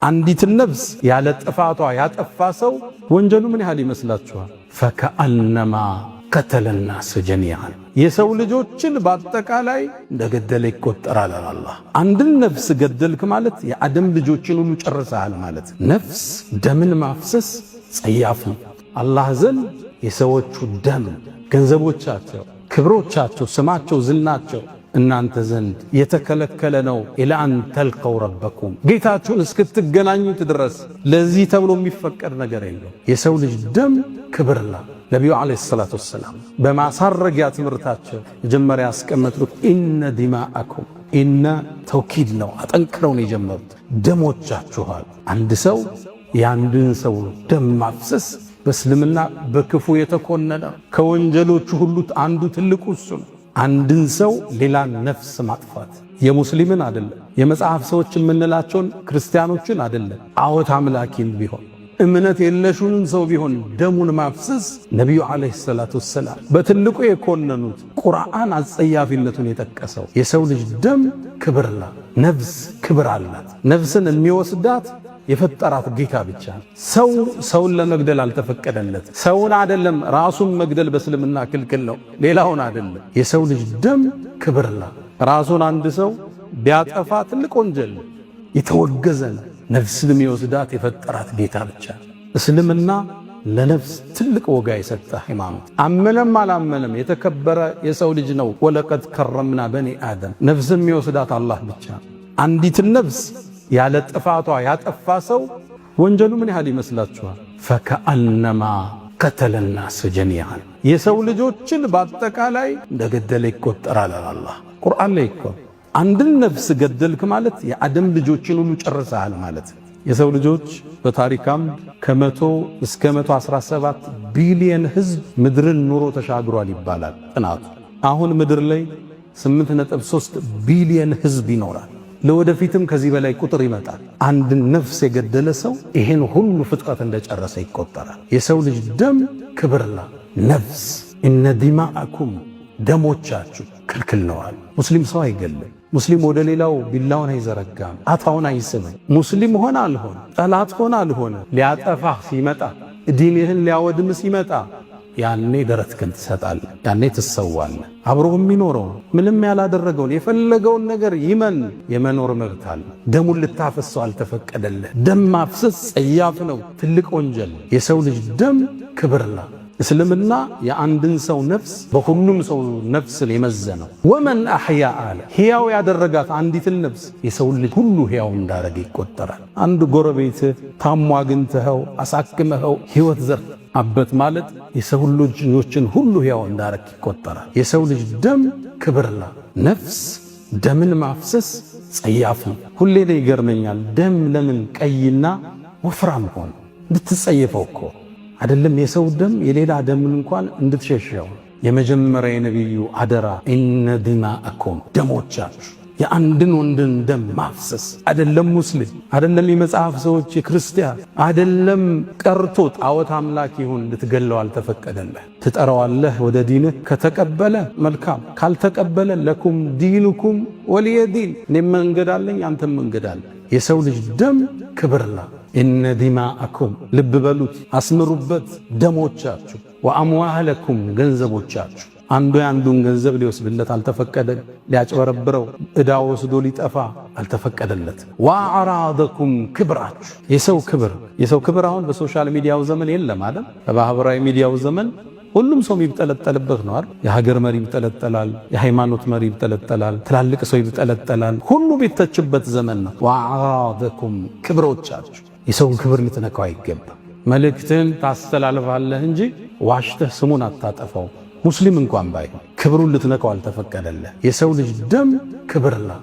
አንዲት ነፍስ ያለ ጥፋቷ ያጠፋ ሰው ወንጀሉ ምን ያህል ይመስላችኋል? ፈከአነማ ቀተለና ጀሚዓን የሰው ልጆችን በአጠቃላይ እንደገደለ ይቆጠራል አላህ። አንድን ነፍስ ገደልክ ማለት የአደም ልጆችን ሁሉ ጨርሰሃል ማለት። ነፍስ ደምን ማፍሰስ ጸያፍ ነው። አላህ ዘንድ የሰዎቹ ደም፣ ገንዘቦቻቸው፣ ክብሮቻቸው፣ ስማቸው፣ ዝናቸው እናንተ ዘንድ የተከለከለ ነው። ኢላን ተልቀው ረበኩም ጌታችሁን እስክትገናኙት ድረስ ለዚህ ተብሎ የሚፈቀድ ነገር የለው። የሰው ልጅ ደም ክብር ነው። ነቢዩ ዓለይሂ ሰላቱ ወሰላም በማሳረጊያ ትምህርታቸው መጀመሪያ ያስቀመጡት ኢነ ዲማአኩም፣ ኢነ ተውኪድ ነው። አጠንክረው ነው የጀመሩት። ደሞቻችኋል። አንድ ሰው የአንድን ሰው ደም ማፍሰስ በእስልምና በክፉ የተኮነነ ከወንጀሎቹ ሁሉ አንዱ ትልቁ እሱ ነው። አንድን ሰው ሌላን ነፍስ ማጥፋት የሙስሊምን አይደለም፣ የመጽሐፍ ሰዎች የምንላቸውን ክርስቲያኖችን አይደለም፣ ጣዖት አምላኪን ቢሆን እምነት የለሹንን ሰው ቢሆን ደሙን ማፍሰስ ነቢዩ ዓለይሂ ሰላቱ ወሰላም በትልቁ የኮነኑት። ቁርአን አጸያፊነቱን የጠቀሰው የሰው ልጅ ደም ክብር ነው። ነፍስ ክብር አላት። ነፍስን የሚወስዳት የፈጠራት ጌታ ብቻ ነው። ሰውን ለመግደል አልተፈቀደለት። ሰውን አይደለም ራሱን መግደል በእስልምና ክልክል ነው፣ ሌላውን አይደለም። የሰው ልጅ ደም ክብር ነው። ራሱን አንድ ሰው ቢያጠፋ ትልቅ ወንጀል የተወገዘ ነው። ነፍስን የሚወስዳት የፈጠራት ጌታ ብቻ ነው። እስልምና ለነፍስ ትልቅ ወጋ የሰጠ ሃይማኖት። አመነም አላመነም የተከበረ የሰው ልጅ ነው። ወለቀድ ከረምና በኒ አደም። ነፍስን የሚወስዳት አላህ ብቻ ነው። አንዲትን ነፍስ ያለ ጥፋቷ ያጠፋ ሰው ወንጀሉ ምን ያህል ይመስላችኋል? ፈከአነማ ቀተለና ጀሚዓን የሰው ልጆችን በአጠቃላይ እንደገደለ ይቆጠራል አላህ ቁርአን ላይ እኮ። አንድን ነፍስ ገደልክ ማለት የአደም ልጆችን ሁሉ ጨርሰሃል ማለት። የሰው ልጆች በታሪካም ከ100 እስከ 117 ቢሊየን ህዝብ ምድርን ኑሮ ተሻግሯል ይባላል ጥናቱ። አሁን ምድር ላይ 8.3 ቢሊየን ህዝብ ይኖራል። ለወደፊትም ከዚህ በላይ ቁጥር ይመጣል። አንድ ነፍስ የገደለ ሰው ይሄን ሁሉ ፍጥረት እንደጨረሰ ይቆጠራል። የሰው ልጅ ደም ክብር ነው። ነፍስ እነ ዲማአኩም ደሞቻችሁ ክልክል ነዋል። ሙስሊም ሰው አይገልም። ሙስሊም ወደ ሌላው ቢላውን አይዘረጋም፣ አታውን አይስምም። ሙስሊም ሆነ አልሆነ፣ ጠላት ሆነ አልሆነ፣ ሊያጠፋህ ሲመጣ፣ ዲንህን ሊያወድም ሲመጣ ያኔ ደረትህን ትሰጣለህ፣ ያኔ ትሰዋለህ። አብሮ የሚኖረው ምንም ያላደረገውን የፈለገውን ነገር ይመን የመኖር መብት አለ። ደሙን ልታፈሰው አልተፈቀደልህ። ደም ማፍሰስ ጸያፍ ነው፣ ትልቅ ወንጀል። የሰው ልጅ ደም ክብር ነው። እስልምና የአንድን ሰው ነፍስ በሁሉም ሰው ነፍስን የመዘነው። ወመን አሕያ አለ ሕያው ያደረጋት አንዲትን ነፍስ የሰው ልጅ ሁሉ ሕያው እንዳረገ ይቆጠራል። አንድ ጎረቤት ታሞ አግኝተኸው አሳክመኸው ሕይወት ዘርተህበት ማለት የሰው ልጆችን ሁሉ ሕያው እንዳረግ ይቆጠራል። የሰው ልጅ ደም ክብር ነው። ነፍስ ደምን ማፍሰስ ጸያፍ ነው። ሁሌ ላይ ይገርመኛል። ደም ለምን ቀይና ወፍራም ሆነ? እንድትጸየፈው እኮ አይደለም። የሰው ደም የሌላ ደምን እንኳን እንድትሸሸው የመጀመሪያ የነቢዩ አደራ ኢነ ዲማአኩም ደሞቻችሁ የአንድን ወንድን ደም ማፍሰስ አይደለም። ሙስሊም አይደለም፣ የመጽሐፍ ሰዎች የክርስቲያን አይደለም ቀርቶ ጣዖት አምላክ ይሁን ልትገለው አልተፈቀደልህ። ትጠራዋለህ ወደ ዲንህ፣ ከተቀበለ መልካም፣ ካልተቀበለ ለኩም ዲኑኩም ወሊየ ዲን። እኔም መንገድ አለኝ፣ አንተም መንገድ አለ። የሰው ልጅ ደም ክብር ነው። ኢነ ዲማአኩም ልብ በሉት፣ አስምሩበት። ደሞቻችሁ ወአምዋለኩም ገንዘቦቻችሁ። አንዱ የአንዱን ገንዘብ ሊወስድለት አልተፈቀደም። ሊያጭበረብረው ዕዳ ወስዶ ሊጠፋ አልተፈቀደለት። ወአዕራደኩም ክብራችሁ የሰው ክብር አሁን በሶሻል ሚዲያው ዘመን የለም አይደል? በማህበራዊ ሚዲያው ዘመን ሁሉም ሰው የሚብጠለጠልበት ነው አይደል? የሀገር መሪ ይብጠለጠላል፣ የሃይማኖት መሪ ይብጠለጠላል፣ ትላልቅ ሰው ይብጠለጠላል። ሁሉ ቤተችበት ዘመን ነው። ወአዕራደኩም ክብሮቻችሁ የሰውን ክብር ልትነካው አይገባም። መልእክትን ታስተላልፋለህ እንጂ ዋሽተህ ስሙን አታጠፋው። ሙስሊም እንኳን ባይሆን ክብሩን ልትነካው አልተፈቀደልህ። የሰው ልጅ ደም ክብር ነው።